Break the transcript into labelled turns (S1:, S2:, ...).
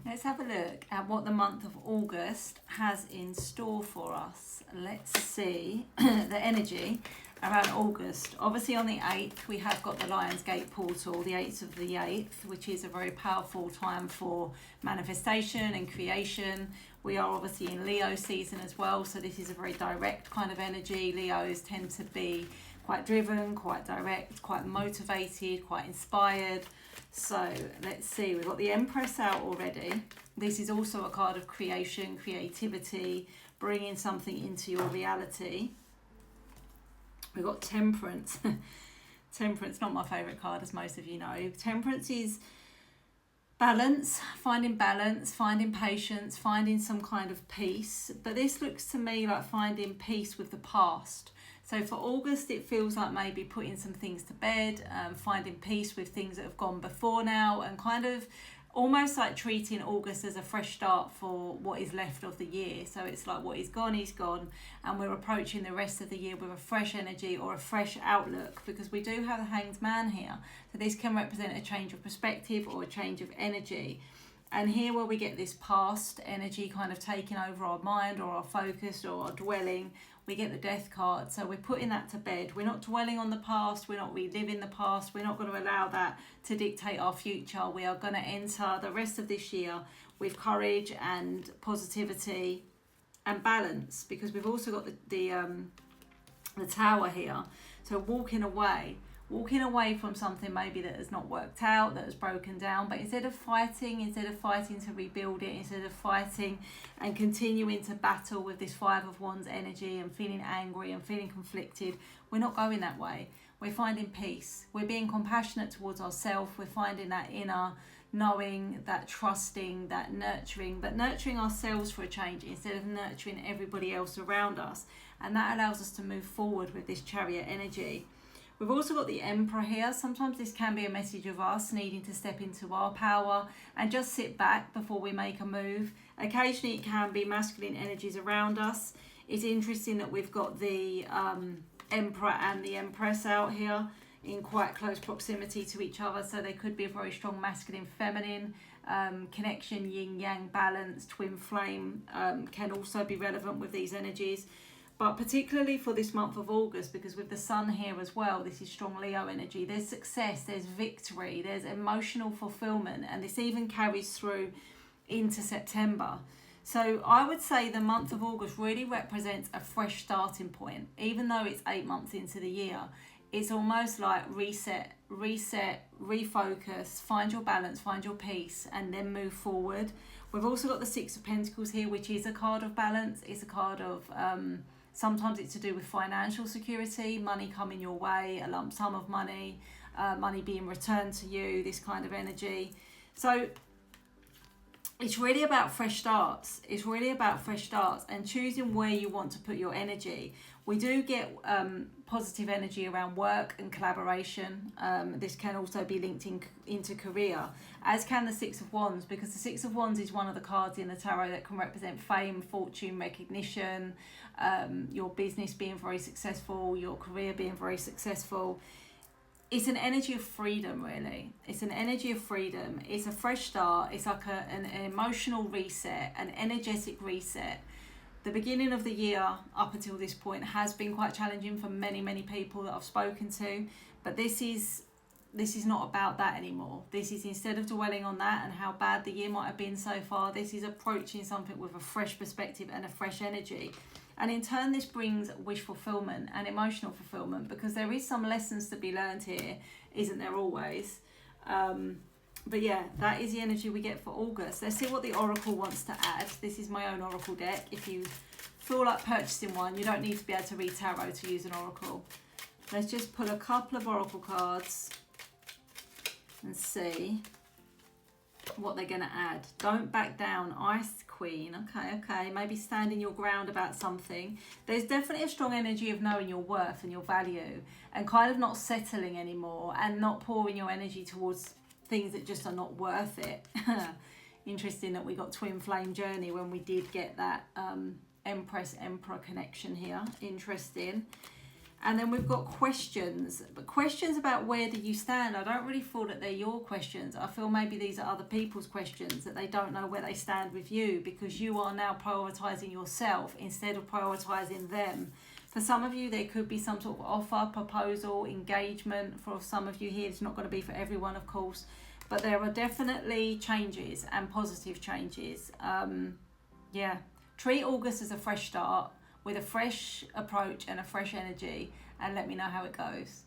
S1: Let's have a look at what the month of August has in store for us. Let's see the energy around August. Obviously on the 8th we have got the Lionsgate portal, the 8th of the 8th, which is a very powerful time for manifestation and creation. We are obviously in Leo season as well, so this is a very direct kind of energy. Leos tend to be quite driven, quite direct, quite motivated, quite inspired. So let's see, we've got the Empress out already. This is also a card of creation, creativity, bringing something into your reality. We've got Temperance. Temperance, not my favourite card, as most of you know. Temperance is balance, finding patience, finding some kind of peace. But this looks to me like finding peace with the past. So for August, it feels like maybe putting some things to bed, finding peace with things that have gone before now, and kind of almost like treating August as a fresh start for what is left of the year. So it's like what is gone, and we're approaching the rest of the year with a fresh energy or a fresh outlook, because we do have the Hanged Man here. So this can represent a change of perspective or a change of energy. And here where we get this past energy kind of taking over our mind or our focus or our dwelling, we get the Death card. So we're putting that to bed. We're not dwelling on the past. We're not reliving the past. We're not going to allow that to dictate our future. We are going to enter the rest of this year with courage and positivity and balance, because we've also got the Tower here. So walking away from something maybe that has not worked out, that has broken down, but instead of fighting to rebuild it, instead of fighting and continuing to battle with this Five of Wands energy and feeling angry and feeling conflicted, we're not going that way. We're finding peace. We're being compassionate towards ourselves. We're finding that inner knowing, that trusting, that nurturing, but nurturing ourselves for a change instead of nurturing everybody else around us. And that allows us to move forward with this Chariot energy. We've also got the Emperor here. Sometimes this can be a message of us needing to step into our power and just sit back before we make a move. Occasionally it can be masculine energies around us. It's interesting that we've got the Emperor and the Empress out here in quite close proximity to each other. So they could be a very strong masculine, feminine connection, yin, yang, balance, twin flame can also be relevant with these energies. But particularly for this month of August, because with the Sun here as well, this is strong Leo energy. There's success, there's victory, there's emotional fulfillment, and this even carries through into September. So I would say the month of August really represents a fresh starting point. Even though it's 8 months into the year, it's almost like reset, refocus, find your balance, find your peace, and then move forward. We've also got the Six of Pentacles here, which is a card of balance. It's a card of... sometimes it's to do with financial security, money coming your way, a lump sum of money, money being returned to you, this kind of energy. So it's really about fresh starts. It's really about fresh starts and choosing where you want to put your energy. We do get positive energy around work and collaboration. This can also be linked into career, as can the Six of Wands, because the Six of Wands is one of the cards in the tarot that can represent fame, fortune, recognition, your business being very successful, your career being very successful. It's an energy of freedom, really. It's an energy of freedom. It's a fresh start. It's like an emotional reset, an energetic reset. The beginning of the year up until this point has been quite challenging for many, many people that I've spoken to. But this is not about that anymore. This is, instead of dwelling on that and how bad the year might have been so far, this is approaching something with a fresh perspective and a fresh energy. And in turn, this brings wish fulfillment and emotional fulfillment, because there is some lessons to be learned here, isn't there always? But yeah, that is the energy we get for August. Let's see what the Oracle wants to add. This is my own Oracle deck. If you feel like purchasing one, you don't need to be able to read tarot to use an Oracle. Let's just pull a couple of Oracle cards and see what they're going to add. Don't back down, Ice Queen. Okay, maybe standing your ground about something. There's definitely a strong energy of knowing your worth and your value, and kind of not settling anymore and not pouring your energy towards things that just are not worth it. Interesting that we got twin flame journey when we did get that Empress Emperor connection here. Interesting. And then we've got questions, but questions about where do you stand. I don't really feel that they're your questions. I feel maybe these are other people's questions, that they don't know where they stand with you because you are now prioritising yourself instead of prioritising them. For some of you, there could be some sort of offer, proposal, engagement. For some of you here, it's not going to be for everyone, of course, but there are definitely changes and positive changes. Yeah, treat August as a fresh start with a fresh approach and a fresh energy, and let me know how it goes.